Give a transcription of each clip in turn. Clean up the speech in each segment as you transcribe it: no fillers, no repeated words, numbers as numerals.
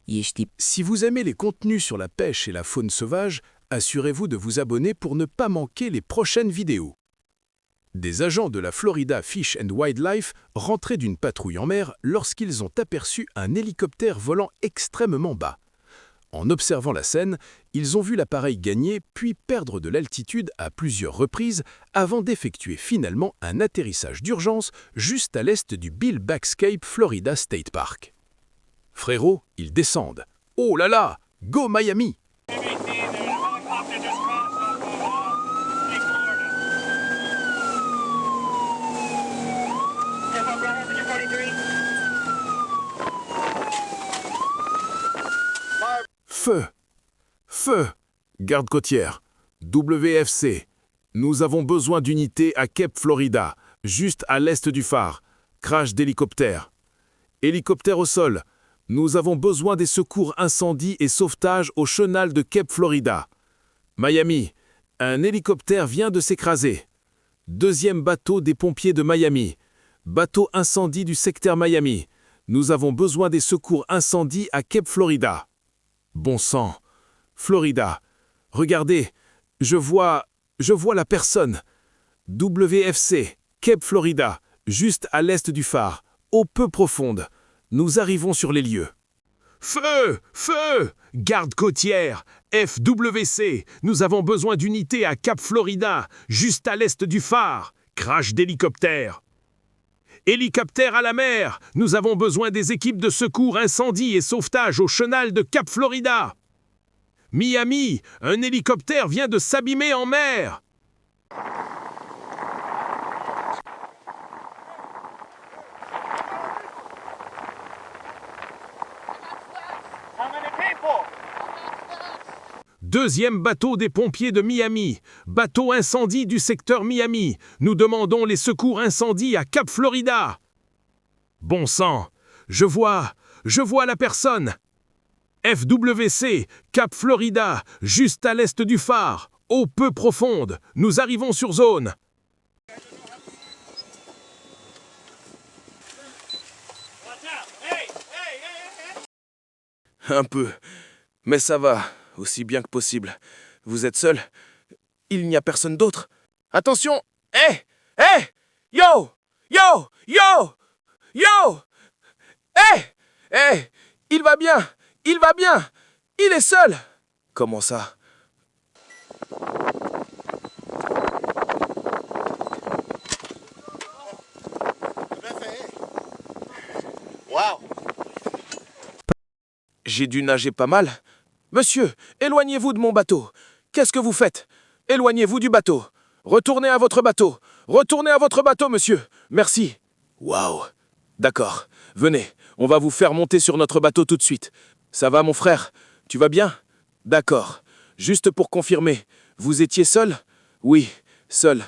Ești Si vous aimez les contenus sur la pêche et la faune sauvage, assurez-vous de vous abonner pour ne pas manquer les prochaines vidéos. Des agents de la Florida Fish and Wildlife rentraient d'une patrouille en mer lorsqu'ils ont aperçu un hélicoptère volant extrêmement bas. En observant la scène, ils ont vu l'appareil gagner puis perdre de l'altitude à plusieurs reprises avant d'effectuer finalement un atterrissage d'urgence juste à l'est du Bill Baxcape Florida State Park. Frérot, ils descendent. Oh là là! Go Miami! Feu! Feu! Garde côtière. WFC. Nous avons besoin d'unités à Cape Florida, juste à l'est du phare. Crash d'hélicoptère. Hélicoptère au sol. Nous avons besoin des secours incendie et sauvetage au chenal de Cape Florida. Miami. Un hélicoptère vient de s'écraser. Deuxième bateau des pompiers de Miami. Bateau incendie du secteur Miami. Nous avons besoin des secours incendie à Cape Florida. Bon sang. Florida. Regardez. Je vois la personne. WFC. Cape Florida. Juste à l'est du phare. Eau peu profonde. Nous arrivons sur les lieux. Feu! Feu! Garde côtière! FWC! Nous avons besoin d'unités à Cap Florida, juste à l'est du phare. Crash d'hélicoptère. Hélicoptère à la mer! Nous avons besoin des équipes de secours incendie et sauvetage au chenal de Cap Florida. Miami! Un hélicoptère vient de s'abîmer en mer! Deuxième bateau des pompiers de Miami. Bateau incendie du secteur Miami. Nous demandons les secours incendie à Cap Florida. Bon sang. Je vois la personne. FWC, Cap Florida, juste à l'est du phare. Eau peu profonde. Nous arrivons sur zone. Un peu. Mais ça va, aussi bien que possible. Vous êtes seul? Il n'y a personne d'autre? Attention! Hé! Hé! Yo! Yo! Yo! Yo! Hé! Hé! Il va bien! Il va bien! Il est seul! Comment ça? Wow! J'ai dû nager pas mal. Monsieur, éloignez-vous de mon bateau. Qu'est-ce que vous faites? Éloignez-vous du bateau. Retournez à votre bateau. Retournez à votre bateau, monsieur. Merci. Waouh. D'accord. Venez, on va vous faire monter sur notre bateau tout de suite. Ça va, mon frère? Tu vas bien? D'accord. Juste pour confirmer, vous étiez seul? Oui, seul.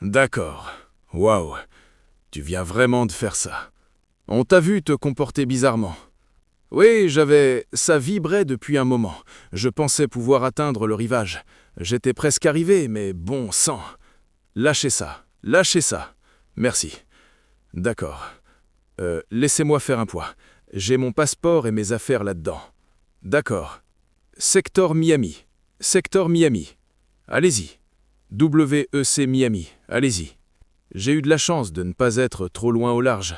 D'accord. Waouh. Tu viens vraiment de faire ça. On t'a vu te comporter bizarrement. Oui, ça vibrait depuis un moment. Je pensais pouvoir atteindre le rivage. J'étais presque arrivé, mais bon sang. Lâchez ça. Lâchez ça. Merci. D'accord. Laissez-moi faire un point. J'ai mon passeport et mes affaires là-dedans. D'accord. Sector Miami. Sector Miami. Allez-y. WEC Miami. Allez-y. J'ai eu de la chance de ne pas être trop loin au large.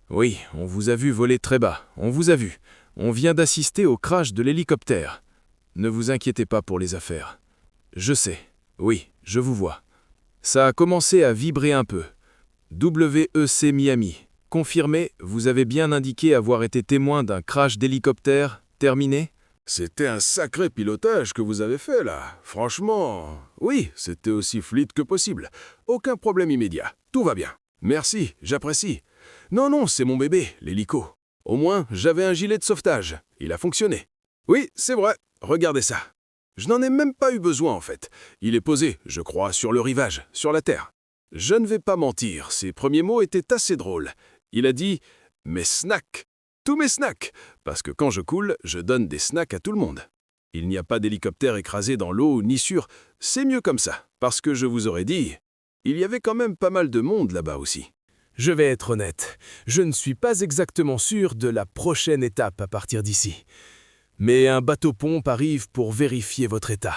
Oui, on vous a vu voler très bas. On vous a vu. On vient d'assister au crash de l'hélicoptère. Ne vous inquiétez pas pour les affaires. Je sais. Oui, je vous vois. Ça a commencé à vibrer un peu. WEC Miami. Confirmé, vous avez bien indiqué avoir été témoin d'un crash d'hélicoptère. Terminé? C'était un sacré pilotage que vous avez fait, là. Franchement, oui, c'était aussi fluide que possible. Aucun problème immédiat. Tout va bien. Merci, j'apprécie. Non, c'est mon bébé, l'hélico. Au moins, j'avais un gilet de sauvetage. Il a fonctionné. Oui, c'est vrai. Regardez ça. Je n'en ai même pas eu besoin, en fait. Il est posé, je crois, sur le rivage, sur la terre. Je ne vais pas mentir, ses premiers mots étaient assez drôles. Il a dit « mes snacks ». Tous mes snacks, parce que quand je coule, je donne des snacks à tout le monde. Il n'y a pas d'hélicoptère écrasé dans l'eau ni sur. C'est mieux comme ça, parce que je vous aurais dit Il y avait quand même pas mal de monde là-bas aussi. Je vais être honnête, je ne suis pas exactement sûr de la prochaine étape à partir d'ici. Mais un bateau-pompe arrive pour vérifier votre état,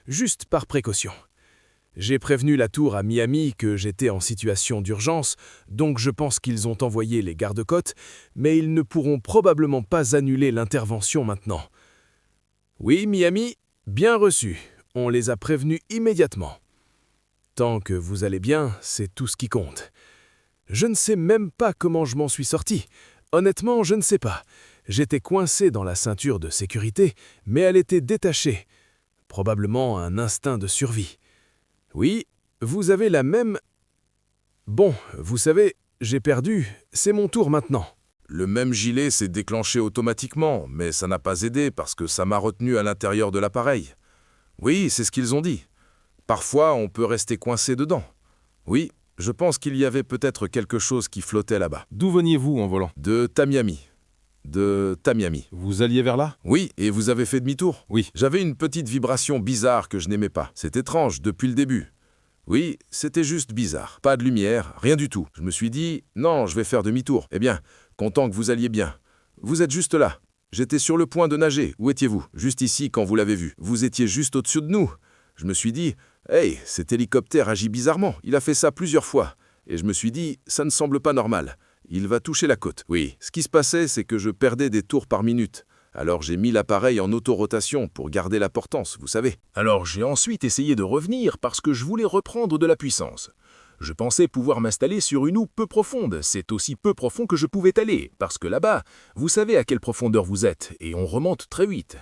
juste par précaution. J'ai prévenu la tour à Miami que j'étais en situation d'urgence, donc je pense qu'ils ont envoyé les gardes-côtes, mais ils ne pourront probablement pas annuler l'intervention maintenant. Oui, Miami, bien reçu. On les a prévenus immédiatement. Tant que vous allez bien, c'est tout ce qui compte. Je ne sais même pas comment je m'en suis sorti. Honnêtement, je ne sais pas. J'étais coincé dans la ceinture de sécurité, mais elle était détachée. Probablement un instinct de survie. Oui, vous avez la même... Bon, vous savez, j'ai perdu, c'est mon tour maintenant. Le même gilet s'est déclenché automatiquement, mais ça n'a pas aidé parce que ça m'a retenu à l'intérieur de l'appareil. Oui, c'est ce qu'ils ont dit. Parfois, on peut rester coincé dedans. Oui, je pense qu'il y avait peut-être quelque chose qui flottait là-bas. D'où veniez-vous en volant? De Tamiami. De Tamiami. Vous alliez vers là? Oui, et vous avez fait demi-tour? Oui. J'avais une petite vibration bizarre que je n'aimais pas. C'est étrange depuis le début. Oui, c'était juste bizarre. Pas de lumière, rien du tout. Je me suis dit, non, je vais faire demi-tour. Eh bien, content que vous alliez bien. Vous êtes juste là. J'étais sur le point de nager. Où étiez-vous? Juste ici quand vous l'avez vu. Vous étiez juste au-dessus de nous. Je me suis dit, hey, cet hélicoptère agit bizarrement. Il a fait ça plusieurs fois. Et je me suis dit, ça ne semble pas normal. Il va toucher la côte. Oui, ce qui se passait, c'est que je perdais des tours par minute. Alors j'ai mis l'appareil en autorotation pour garder la portance, vous savez. Alors j'ai ensuite essayé de revenir parce que je voulais reprendre de la puissance. Je pensais pouvoir m'installer sur une eau peu profonde. C'est aussi peu profond que je pouvais aller, parce que là-bas, vous savez à quelle profondeur vous êtes, et on remonte très vite.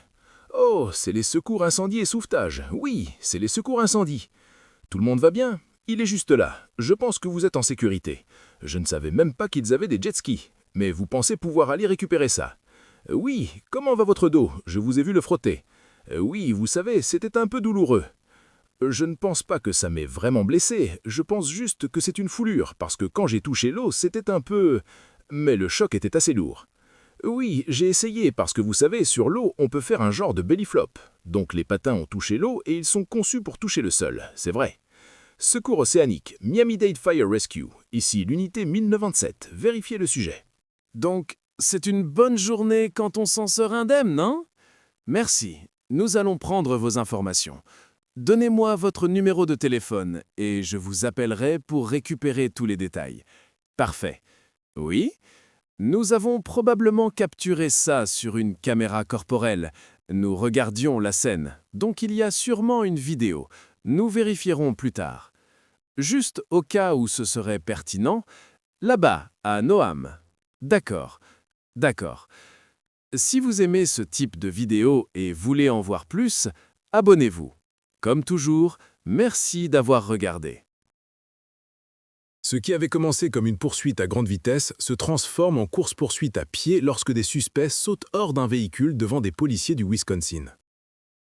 Oh, c'est les secours incendie et sauvetage. Oui, c'est les secours incendie. Tout le monde va bien? Il est juste là. Je pense que vous êtes en sécurité. Je ne savais même pas qu'ils avaient des jet skis. Mais vous pensez pouvoir aller récupérer ça? Oui, comment va votre dos? Je vous ai vu le frotter. Oui, vous savez, c'était un peu douloureux. Je ne pense pas que ça m'ait vraiment blessé. Je pense juste que c'est une foulure, parce que quand j'ai touché l'eau, c'était un peu... Mais le choc était assez lourd. Oui, j'ai essayé, parce que vous savez, sur l'eau, on peut faire un genre de belly flop. Donc les patins ont touché l'eau et ils sont conçus pour toucher le sol, c'est vrai. Secours océanique, Miami-Dade Fire Rescue. Ici l'unité 1097. Vérifiez le sujet. Donc, c'est une bonne journée quand on s'en sort indemne, non? Merci. Nous allons prendre vos informations. Donnez-moi votre numéro de téléphone et je vous appellerai pour récupérer tous les détails. Parfait. Oui? Nous avons probablement capturé ça sur une caméra corporelle. Nous regardions la scène, donc il y a sûrement une vidéo. Nous vérifierons plus tard. Juste au cas où ce serait pertinent, là-bas, à Noam. D'accord. D'accord. Si vous aimez ce type de vidéo et voulez en voir plus, abonnez-vous. Comme toujours, merci d'avoir regardé. Ce qui avait commencé comme une poursuite à grande vitesse se transforme en course-poursuite à pied lorsque des suspects sautent hors d'un véhicule devant des policiers du Wisconsin.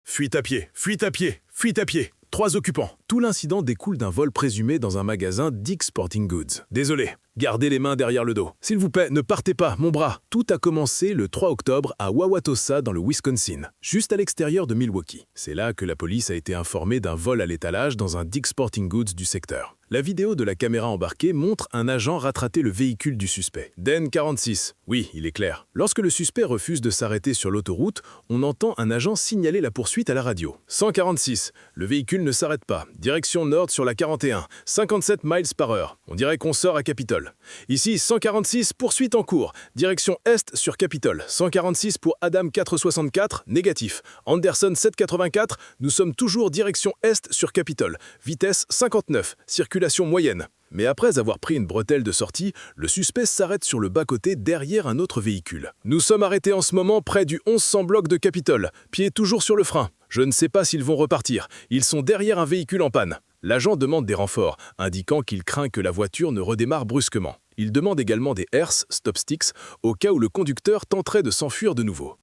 Fuite à pied, fuite à pied, fuite à pied. 3 occupants. Tout l'incident découle d'un vol présumé dans un magasin Dick's Sporting Goods. Désolé, gardez les mains derrière le dos. S'il vous plaît, ne partez pas, mon bras. Tout a commencé le 3 octobre à Wauwatosa dans le Wisconsin, juste à l'extérieur de Milwaukee. C'est là que la police a été informée d'un vol à l'étalage dans un Dick's Sporting Goods du secteur. La vidéo de la caméra embarquée montre un agent rattraper le véhicule du suspect. Den 46. Oui, il est clair. Lorsque le suspect refuse de s'arrêter sur l'autoroute, on entend un agent signaler la poursuite à la radio. 146. Le véhicule ne s'arrête pas. Direction nord sur la 41. 57 miles par heure. On dirait qu'on sort à Capitol. Ici, 146, poursuite en cours. Direction est sur Capitol. 146 pour Adam 464, négatif. Anderson 784, nous sommes toujours direction est sur Capitol. Vitesse 59, circulation moyenne. Mais après avoir pris une bretelle de sortie, le suspect s'arrête sur le bas-côté derrière un autre véhicule. Nous sommes arrêtés en ce moment près du 1100 bloc de Capitol, pied toujours sur le frein. Je ne sais pas s'ils vont repartir. Ils sont derrière un véhicule en panne. L'agent demande des renforts, indiquant qu'il craint que la voiture ne redémarre brusquement. Il demande également des HERS, stop sticks, au cas où le conducteur tenterait de s'enfuir de nouveau.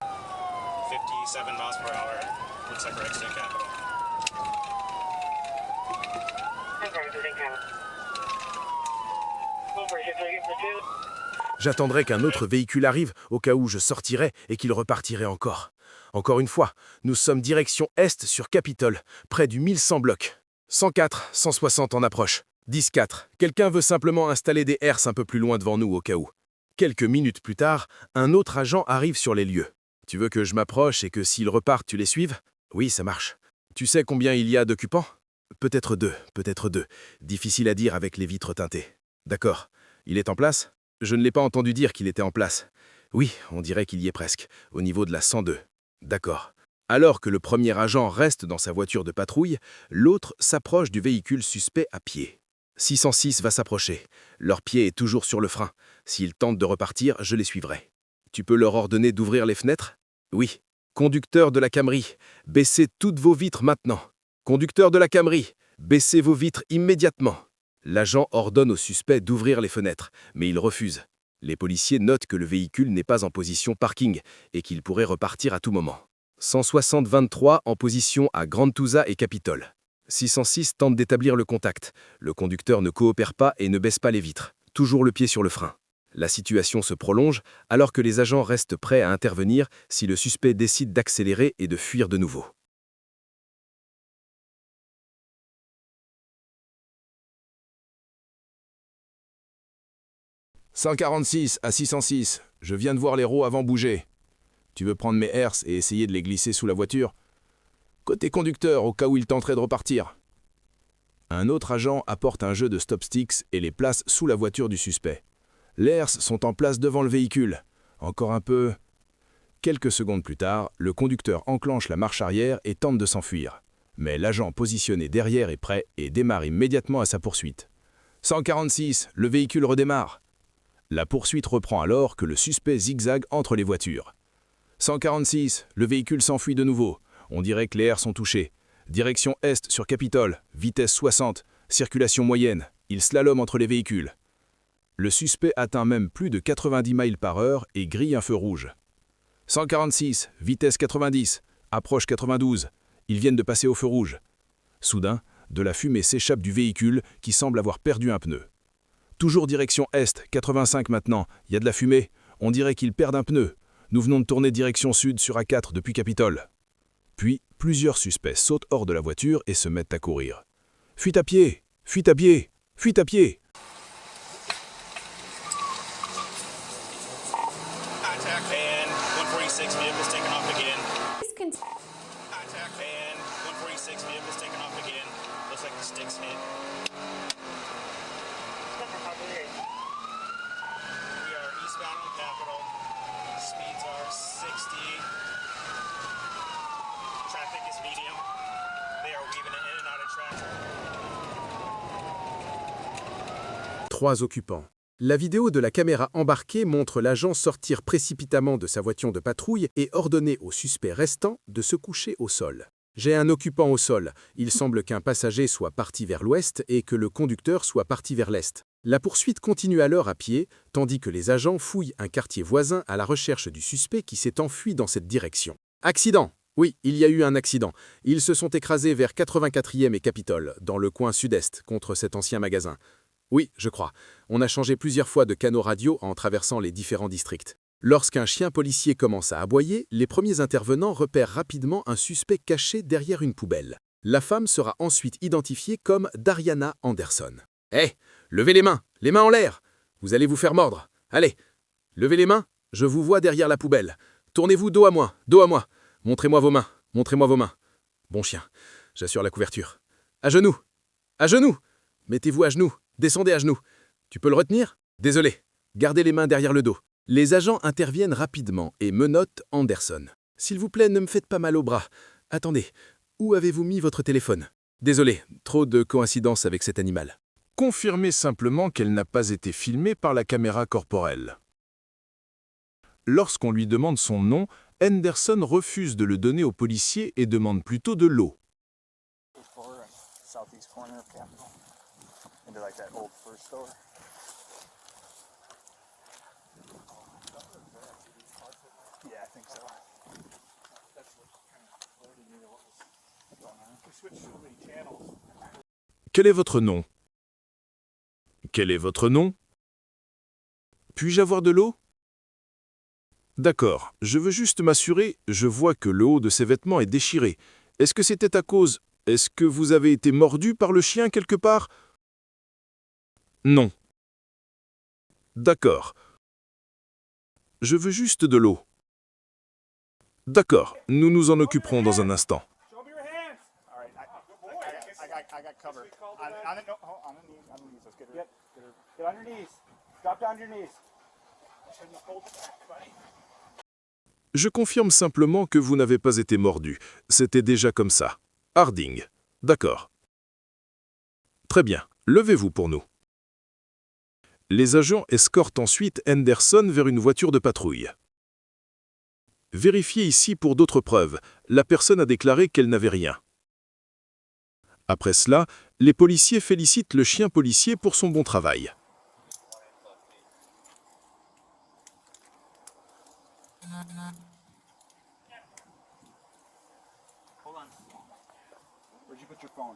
57 miles per hour. Looks like we're exiting Capitol. J'attendrai qu'un autre véhicule arrive au cas où je sortirai et qu'il repartirait encore. Encore une fois, nous sommes direction est sur Capitol, près du 1100 bloc. 104, 160 en approche. 10-4. Quelqu'un veut simplement installer des herses un peu plus loin devant nous au cas où. Quelques minutes plus tard, un autre agent arrive sur les lieux. Tu veux que je m'approche et que s'ils repartent, tu les suives? Oui, ça marche. Tu sais combien il y a d'occupants? Peut-être deux. Difficile à dire avec les vitres teintées. D'accord. Il est en place? Je ne l'ai pas entendu dire qu'il était en place. Oui, on dirait qu'il y est presque, au niveau de la 102. D'accord. Alors que le premier agent reste dans sa voiture de patrouille, l'autre s'approche du véhicule suspect à pied. 606 va s'approcher. Leur pied est toujours sur le frein. S'ils tentent de repartir, je les suivrai. Tu peux leur ordonner d'ouvrir les fenêtres? Oui. Conducteur de la Camry, baissez toutes vos vitres maintenant. Conducteur de la Camry, baissez vos vitres immédiatement. L'agent ordonne au suspect d'ouvrir les fenêtres, mais il refuse. Les policiers notent que le véhicule n'est pas en position parking et qu'il pourrait repartir à tout moment. 160-23 en position à Grande Touza et Capitole. 606 tente d'établir le contact. Le conducteur ne coopère pas et ne baisse pas les vitres. Toujours le pied sur le frein. La situation se prolonge alors que les agents restent prêts à intervenir si le suspect décide d'accélérer et de fuir de nouveau. « 146 à 606, je viens de voir les roues avant bouger. Tu veux prendre mes herses et essayer de les glisser sous la voiture? Côté conducteur, au cas où il tenterait de repartir. » Un autre agent apporte un jeu de stop-sticks et les place sous la voiture du suspect. Les herses sont en place devant le véhicule. Encore un peu... Quelques secondes plus tard, le conducteur enclenche la marche arrière et tente de s'enfuir. Mais l'agent positionné derrière est prêt et démarre immédiatement à sa poursuite. 146, le véhicule redémarre. La poursuite reprend alors que le suspect zigzague entre les voitures. 146, le véhicule s'enfuit de nouveau. On dirait que les airs sont touchés. Direction est sur Capitole, vitesse 60, circulation moyenne. Il slalome entre les véhicules. Le suspect atteint même plus de 90 miles par heure et grille un feu rouge. 146, vitesse 90, approche 92. Ils viennent de passer au feu rouge. Soudain, de la fumée s'échappe du véhicule qui semble avoir perdu un pneu. Toujours direction est, 85 maintenant, il y a de la fumée. On dirait qu'ils perdent un pneu. Nous venons de tourner direction sud sur A4 depuis Capitole. Puis, plusieurs suspects sautent hors de la voiture et se mettent à courir. Fuite à pied! Fuite à pied! Fuite à pied! Contact van, 146 vehicles taken off again. Contact van, 146 vehicles taken off again. Looks like the sticks hit. We are eastbound on Capitol. Speeds are 60. Traffic is medium. They are weaving in and out of traffic. 3 occupants. La vidéo de la caméra embarquée montre l'agent sortir précipitamment de sa voiture de patrouille et ordonner aux suspects restants de se coucher au sol. J'ai un occupant au sol. Il semble qu'un passager soit parti vers l'ouest et que le conducteur soit parti vers l'est. La poursuite continue alors à pied, tandis que les agents fouillent un quartier voisin à la recherche du suspect qui s'est enfui dans cette direction. Accident! Oui, il y a eu un accident. Ils se sont écrasés vers 84e et Capitole, dans le coin sud-est, contre cet ancien magasin. Oui, je crois. On a changé plusieurs fois de canaux radio en traversant les différents districts. Lorsqu'un chien policier commence à aboyer, les premiers intervenants repèrent rapidement un suspect caché derrière une poubelle. La femme sera ensuite identifiée comme Dariana Anderson. « Hé, levez les mains en l'air! Vous allez vous faire mordre. Allez, levez les mains, je vous vois derrière la poubelle. Tournez-vous dos à moi. Montrez-moi vos mains. Bon chien, j'assure la couverture. À genoux! Mettez-vous à genoux. Descendez à genoux. Tu peux le retenir? Désolé. Gardez les mains derrière le dos. » Les agents interviennent rapidement et menottent Anderson. « S'il vous plaît, ne me faites pas mal au bras. Attendez, où avez-vous mis votre téléphone? Désolé, trop de coïncidences avec cet animal. » Confirmez simplement qu'elle n'a pas été filmée par la caméra corporelle. Lorsqu'on lui demande son nom, Anderson refuse de le donner aux policiers et demande plutôt de l'eau. Southeast corner of Capitol, into like that old first store. Yeah, I think so. That's what kind of alerted me to what was going on. We switched so many channels. Quel est votre nom? Quel est votre nom? Puis-je avoir de l'eau? D'accord, je veux juste m'assurer, je vois que le haut de ses vêtements est déchiré. Est-ce que c'était à cause... Est-ce que vous avez été mordu par le chien quelque part? Non. D'accord. Je veux juste de l'eau. D'accord, nous nous en occuperons dans un instant. Show me your hands. All right. I got cover. On the knees. Let's get her. Get on your knees. Drop down to your knees. Shouldn't hold it back, buddy. Je confirme simplement que vous n'avez pas été mordu. C'était déjà comme ça. Harding. D'accord. Très bien. Levez-vous pour nous. Les agents escortent ensuite Henderson vers une voiture de patrouille. Vérifiez ici pour d'autres preuves. La personne a déclaré qu'elle n'avait rien. Après cela, les policiers félicitent le chien policier pour son bon travail. Hold on. Where'd you put your phone?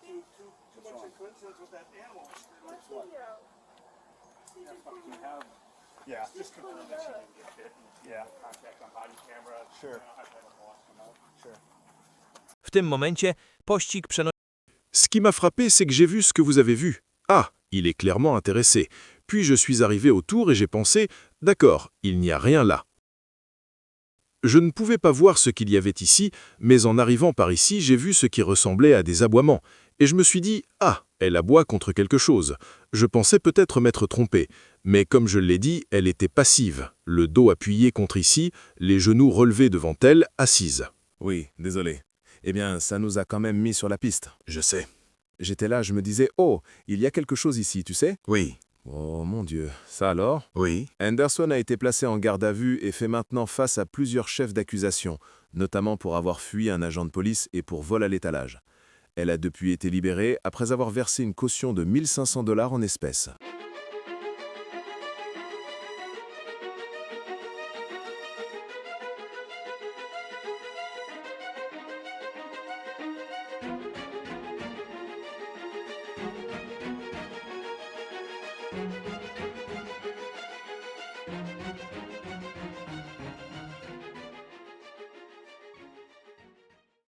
Too much of coincidence with that animal. Yeah, just confirm that she didn't get bit. Yeah. Contact on body camera. Sure. Sure. W tym momencie pościg przenosi Ce qui m'a frappé, c'est que j'ai vu ce que vous avez vu. Ah, il est clairement intéressé. Puis je suis arrivé autour et j'ai pensé, d'accord, il n'y a rien là. Je ne pouvais pas voir ce qu'il y avait ici, mais en arrivant par ici, j'ai vu ce qui ressemblait à des aboiements. Et je me suis dit, ah, elle aboie contre quelque chose. Je pensais peut-être m'être trompé. Mais comme je l'ai dit, elle était passive, le dos appuyé contre ici, les genoux relevés devant elle, assise. Oui, désolé. Eh bien, ça nous a quand même mis sur la piste. Je sais. J'étais là, je me disais, oh, il y a quelque chose ici, tu sais? Oui. Oh mon Dieu, ça alors? Oui. Henderson a été placé en garde à vue et fait maintenant face à plusieurs chefs d'accusation, notamment pour avoir fui un agent de police et pour vol à l'étalage. Elle a depuis été libérée après avoir versé une caution de 1 500 $ en espèces.